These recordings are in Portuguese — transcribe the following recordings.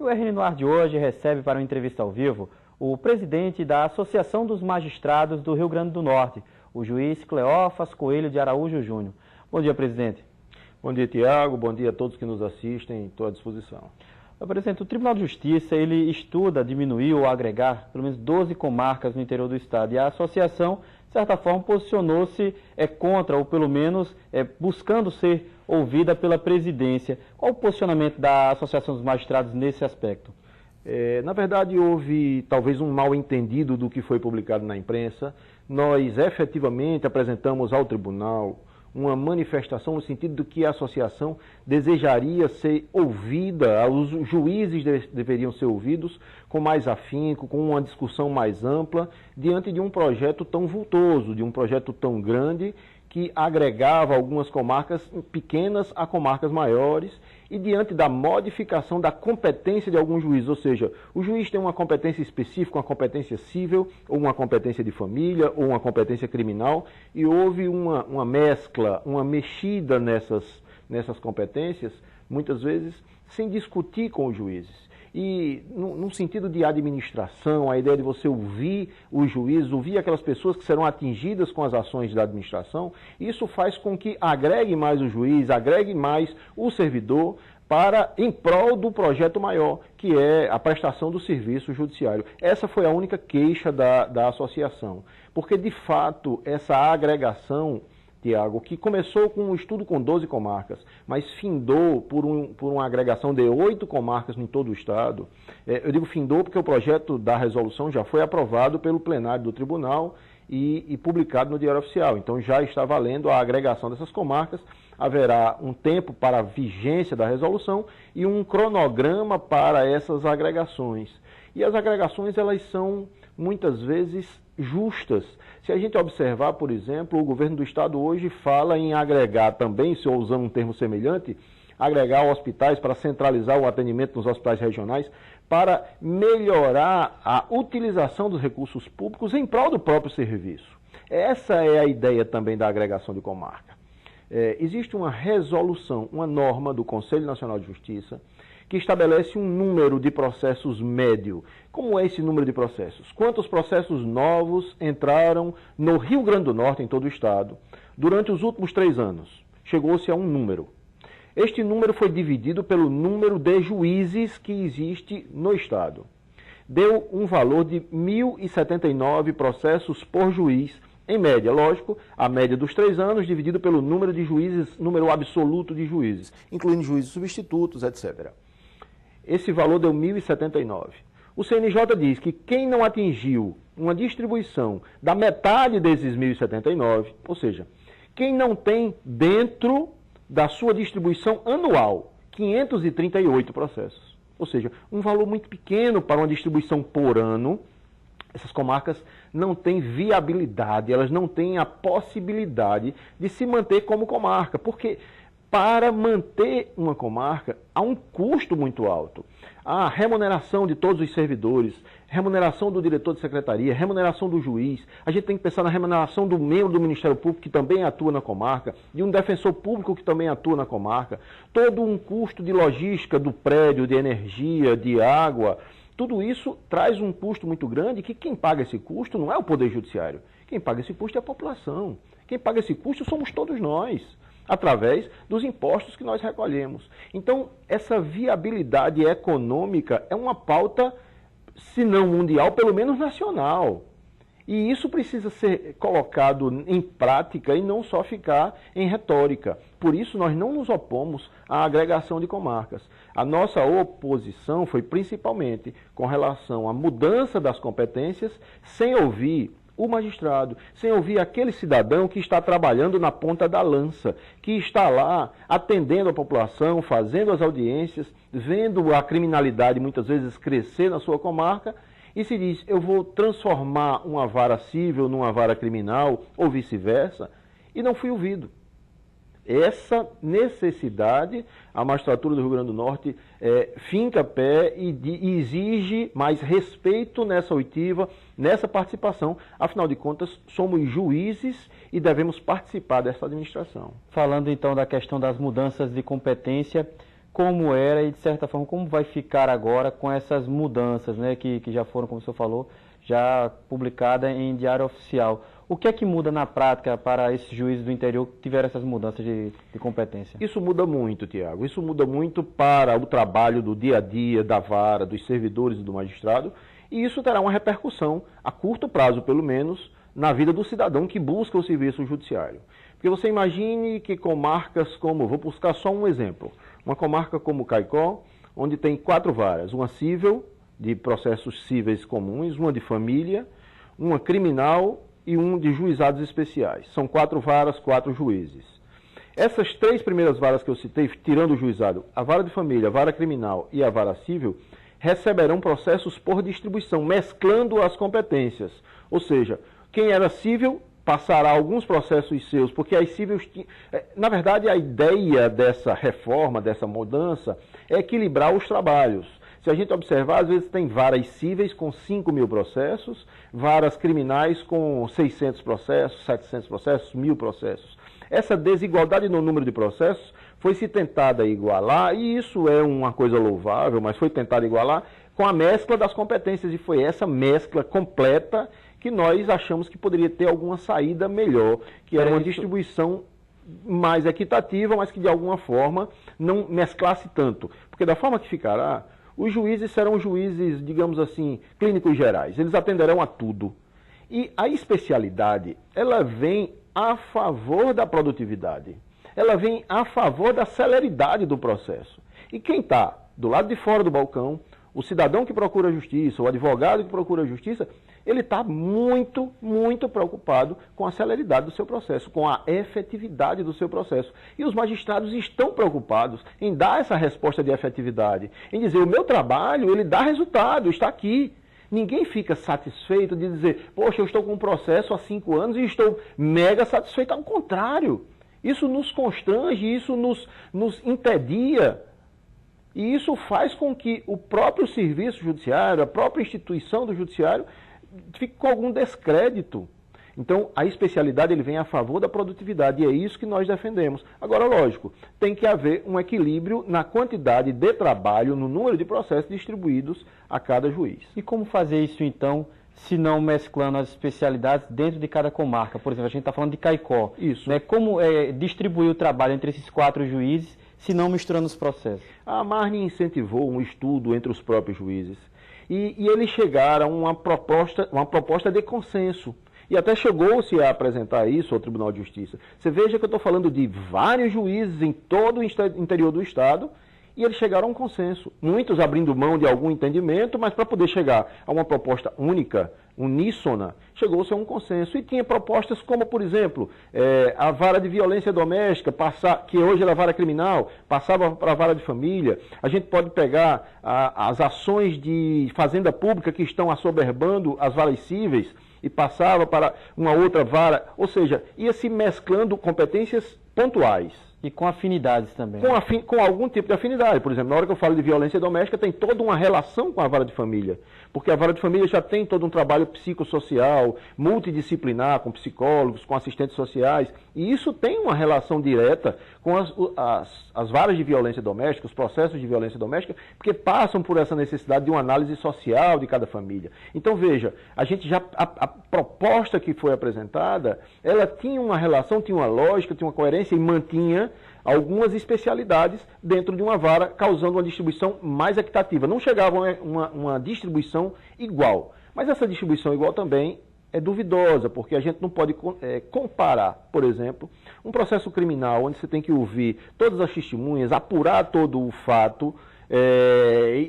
o RN no ar de hoje recebe para uma entrevista ao vivo o presidente da Associação dos Magistrados do Rio Grande do Norte, o juiz Cleófas Coelho de Araújo Júnior. Bom dia, presidente. Bom dia, Tiago. Bom dia a todos que nos assistem. Estou à disposição. Presidente, o Tribunal de Justiça ele estuda diminuir ou agregar pelo menos 12 comarcas no interior do estado. E a associação, de certa forma, posicionou-se contra, ou pelo menos buscando ser ouvida pela presidência. Qual o posicionamento da Associação dos Magistrados nesse aspecto? Na verdade, houve talvez um mal-entendido do que foi publicado na imprensa. Nós efetivamente apresentamos ao tribunal uma manifestação no sentido de que a associação desejaria ser ouvida, os juízes deveriam ser ouvidos com mais afinco, com uma discussão mais ampla, diante de um projeto tão vultoso, de um projeto tão grande, que agregava algumas comarcas pequenas a comarcas maiores e diante da modificação da competência de alguns juízes, ou seja, o juiz tem uma competência específica, uma competência civil, ou uma competência de família, ou uma competência criminal, e houve uma mescla, uma mexida nessas competências, muitas vezes sem discutir com os juízes. E no sentido de administração, a ideia de você ouvir os juízes, ouvir aquelas pessoas que serão atingidas com as ações da administração, isso faz com que agregue mais o juiz, agregue mais o servidor em prol do projeto maior, que é a prestação do serviço judiciário. Essa foi a única queixa da associação, porque de fato essa agregação, Tiago, que começou com um estudo com 12 comarcas, mas findou por uma agregação de 8 comarcas em todo o estado. Eu digo findou porque o projeto da resolução já foi aprovado pelo plenário do tribunal e publicado no Diário Oficial. Então já está valendo a agregação dessas comarcas. Haverá um tempo para a vigência da resolução e um cronograma para essas agregações. E as agregações, elas são muitas vezes justas. Se a gente observar, por exemplo, o governo do estado hoje fala em agregar também, se eu usando um termo semelhante, agregar hospitais para centralizar o atendimento nos hospitais regionais, para melhorar a utilização dos recursos públicos em prol do próprio serviço. Essa é a ideia também da agregação de comarca. Existe uma resolução, uma norma do Conselho Nacional de Justiça, que estabelece um número de processos médio. Como é esse número de processos? Quantos processos novos entraram no Rio Grande do Norte, em todo o estado, durante os últimos 3 anos? Chegou-se a um número. Este número foi dividido pelo número de juízes que existe no estado. Deu um valor de 1.079 processos por juiz, em média, lógico, a média dos 3 anos dividido pelo número de juízes, número absoluto de juízes, incluindo juízes substitutos, etc. Esse valor deu 1.079. O CNJ diz que quem não atingiu uma distribuição da metade desses 1.079, ou seja, quem não tem dentro da sua distribuição anual 538 processos, ou seja, um valor muito pequeno para uma distribuição por ano, essas comarcas não têm viabilidade, elas não têm a possibilidade de se manter como comarca, porque para manter uma comarca há um custo muito alto. A remuneração de todos os servidores, remuneração do diretor de secretaria, remuneração do juiz, a gente tem que pensar na remuneração do membro do Ministério Público que também atua na comarca, de um defensor público que também atua na comarca, todo um custo de logística do prédio, de energia, de água. Tudo isso traz um custo muito grande que quem paga esse custo não é o Poder Judiciário. Quem paga esse custo é a população. Quem paga esse custo somos todos nós, através dos impostos que nós recolhemos. Então, essa viabilidade econômica é uma pauta, se não mundial, pelo menos nacional. E isso precisa ser colocado em prática e não só ficar em retórica. Por isso, nós não nos opomos à agregação de comarcas. A nossa oposição foi principalmente com relação à mudança das competências, sem ouvir o magistrado, sem ouvir aquele cidadão que está trabalhando na ponta da lança, que está lá atendendo a população, fazendo as audiências, vendo a criminalidade muitas vezes crescer na sua comarca, e se diz, eu vou transformar uma vara civil numa vara criminal, ou vice-versa, e não fui ouvido. Essa necessidade, a magistratura do Rio Grande do Norte finca pé e exige mais respeito nessa oitiva, nessa participação. Afinal de contas, somos juízes e devemos participar dessa administração. Falando então da questão das mudanças de competência, como era e, de certa forma, como vai ficar agora com essas mudanças, né, que já foram, como o senhor falou, já publicada em diário oficial. O que é que muda na prática para esses juízes do interior que tiveram essas mudanças de competência? Isso muda muito, Tiago. Isso muda muito para o trabalho do dia a dia, da vara, dos servidores e do magistrado, e isso terá uma repercussão, a curto prazo pelo menos, na vida do cidadão que busca o serviço judiciário. Porque você imagine que comarcas como, vou buscar só um exemplo, uma comarca como Caicó, onde tem 4 varas, uma civil, de processos cíveis comuns, uma de família, uma criminal e um de juizados especiais. São 4 varas, 4 juízes. Essas 3 primeiras varas que eu citei, tirando o juizado, a vara de família, a vara criminal e a vara civil, receberão processos por distribuição, mesclando as competências. Ou seja, quem era civil passará alguns processos seus, porque as cíveis... Na verdade, a ideia dessa reforma, dessa mudança, é equilibrar os trabalhos. Se a gente observar, às vezes tem varas cíveis com 5.000 processos, varas criminais com 600 processos, 700 processos, 1.000 processos. Essa desigualdade no número de processos foi se tentada igualar, e isso é uma coisa louvável, mas foi tentada igualar com a mescla das competências, e foi essa mescla completa que nós achamos que poderia ter alguma saída melhor, que era uma distribuição mais equitativa, mas que de alguma forma não mesclasse tanto. Porque da forma que ficará, os juízes serão juízes, digamos assim, clínicos gerais. Eles atenderão a tudo. E a especialidade, ela vem a favor da produtividade. Ela vem a favor da celeridade do processo. E quem está do lado de fora do balcão, o cidadão que procura justiça, o advogado que procura justiça, ele está muito, muito preocupado com a celeridade do seu processo, com a efetividade do seu processo. E os magistrados estão preocupados em dar essa resposta de efetividade, em dizer, o meu trabalho, ele dá resultado, está aqui. Ninguém fica satisfeito de dizer, poxa, eu estou com um processo há 5 anos e estou mega satisfeito. Ao contrário, isso nos constrange, isso nos entedia. E isso faz com que o próprio serviço judiciário, a própria instituição do judiciário, fique com algum descrédito. Então, a especialidade ele vem a favor da produtividade, e é isso que nós defendemos. Agora, lógico, tem que haver um equilíbrio na quantidade de trabalho, no número de processos distribuídos a cada juiz. E como fazer isso, então, se não mesclando as especialidades dentro de cada comarca? Por exemplo, a gente está falando de Caicó. Isso. Né? Como distribuir o trabalho entre esses 4 juízes, se não misturando os processos? A Marne incentivou um estudo entre os próprios juízes. E eles chegaram a uma proposta de consenso. E até chegou-se a apresentar isso ao Tribunal de Justiça. Você veja que eu estou falando de vários juízes em todo o interior do Estado, e eles chegaram a um consenso. Muitos abrindo mão de algum entendimento, mas para poder chegar a uma proposta única, uníssona, chegou-se a um consenso. E tinha propostas como, por exemplo, a vara de violência doméstica, que hoje era a vara criminal, passava para a vara de família. A gente pode pegar as ações de fazenda pública que estão assoberbando as varas cíveis e passava para uma outra vara. Ou seja, ia se mesclando competências pontuais. E com afinidades também. Com algum tipo de afinidade. Por exemplo, na hora que eu falo de violência doméstica, tem toda uma relação com a vara de família. Porque a vara de família já tem todo um trabalho psicossocial, multidisciplinar, com psicólogos, com assistentes sociais. E isso tem uma relação direta com as varas de violência doméstica, os processos de violência doméstica, porque passam por essa necessidade de uma análise social de cada família. Então, veja, a proposta que foi apresentada, ela tinha uma relação, tinha uma lógica, tinha uma coerência e mantinha algumas especialidades dentro de uma vara, causando uma distribuição mais equitativa. Não chegava a uma distribuição igual, mas essa distribuição igual também é duvidosa, porque a gente não pode comparar, por exemplo, um processo criminal onde você tem que ouvir todas as testemunhas, apurar todo o fato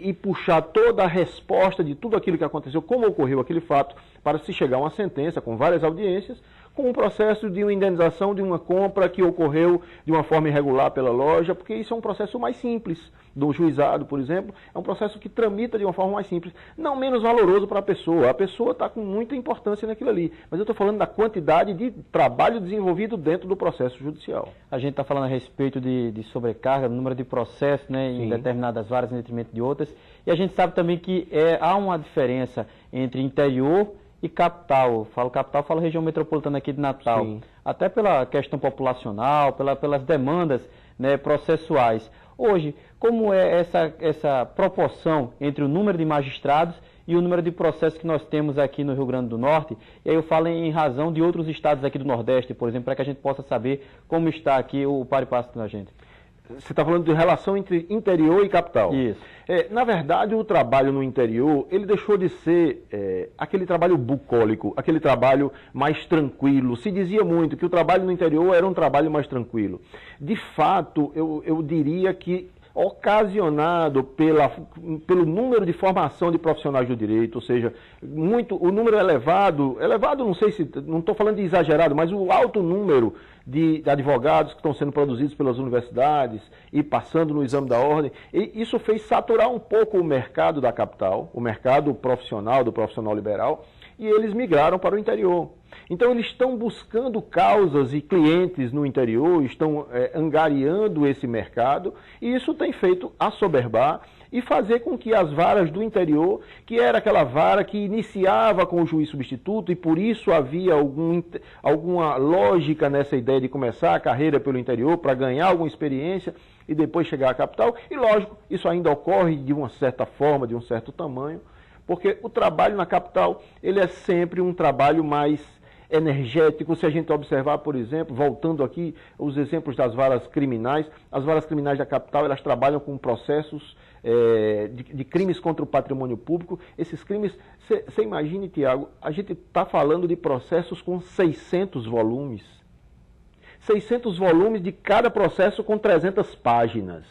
e puxar toda a resposta de tudo aquilo que aconteceu, como ocorreu aquele fato, para se chegar a uma sentença com várias audiências, com um processo de uma indenização de uma compra que ocorreu de uma forma irregular pela loja, porque isso é um processo mais simples. Do juizado, por exemplo, é um processo que tramita de uma forma mais simples, não menos valoroso para a pessoa. A pessoa está com muita importância naquilo ali, mas eu estou falando da quantidade de trabalho desenvolvido dentro do processo judicial. A gente está falando a respeito de sobrecarga, número de processos, né, em determinadas varas em detrimento de outras, e a gente sabe também que há uma diferença entre interior e capital. Falo capital, falo região metropolitana aqui de Natal. Sim. Até pela questão populacional, pelas demandas, né, processuais. Hoje, como é essa proporção entre o número de magistrados e o número de processos que nós temos aqui no Rio Grande do Norte? E aí eu falo em razão de outros estados aqui do Nordeste, por exemplo, para que a gente possa saber como está aqui o par e passo da gente. Você está falando de relação entre interior e capital. Isso. Na verdade, o trabalho no interior, ele deixou de ser aquele trabalho bucólico, aquele trabalho mais tranquilo. Se dizia muito que o trabalho no interior era um trabalho mais tranquilo. De fato, eu diria que ocasionado pelo número de formação de profissionais do direito, ou seja, o número elevado, não estou falando de exagerado, mas o alto número de advogados que estão sendo produzidos pelas universidades e passando no exame da ordem, e isso fez saturar um pouco o mercado da capital, o mercado profissional, do profissional liberal, e eles migraram para o interior. Então eles estão buscando causas e clientes no interior, estão angariando esse mercado, e isso tem feito assoberbar e fazer com que as varas do interior, que era aquela vara que iniciava com o juiz substituto, e por isso havia alguma lógica nessa ideia de começar a carreira pelo interior para ganhar alguma experiência e depois chegar à capital, e lógico, isso ainda ocorre de uma certa forma, de um certo tamanho, porque o trabalho na capital, ele é sempre um trabalho mais energético. Se a gente observar, por exemplo, voltando aqui os exemplos das varas criminais, as varas criminais da capital, elas trabalham com processos de crimes contra o patrimônio público. Esses crimes, você imagine, Tiago, a gente está falando de processos com 600 volumes. 600 volumes de cada processo com 300 páginas.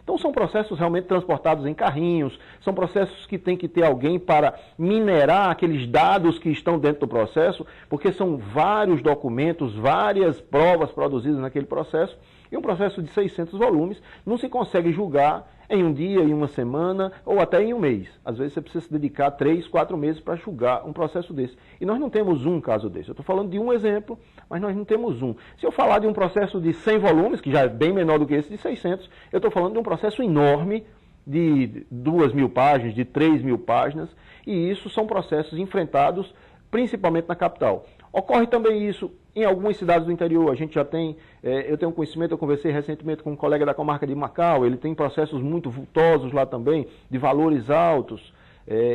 Então são processos realmente transportados em carrinhos, são processos que tem que ter alguém para minerar aqueles dados que estão dentro do processo, porque são vários documentos, várias provas produzidas naquele processo, e um processo de 600 volumes não se consegue julgar em um dia, em uma semana ou até em um mês. Às vezes você precisa se dedicar 3, 4 meses para julgar um processo desse. E nós não temos um caso desse. Eu estou falando de um exemplo, mas nós não temos um. Se eu falar de um processo de 100 volumes, que já é bem menor do que esse de 600, eu estou falando de um processo enorme de 2.000 páginas, de 3.000 páginas, e isso são processos enfrentados principalmente na capital. Ocorre também isso em algumas cidades do interior. A gente já tem, eu tenho conhecimento, eu conversei recentemente com um colega da comarca de Macau, ele tem processos muito vultosos lá também, de valores altos.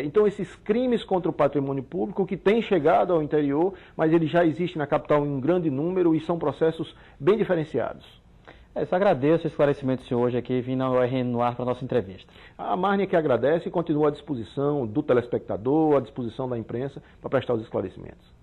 Então esses crimes contra o patrimônio público que têm chegado ao interior, mas eles já existem na capital em um grande número e são processos bem diferenciados. Eu só agradeço o esclarecimento do senhor hoje aqui, vindo ao RN no ar para a nossa entrevista. A Marne que agradece e continua à disposição do telespectador, à disposição da imprensa para prestar os esclarecimentos.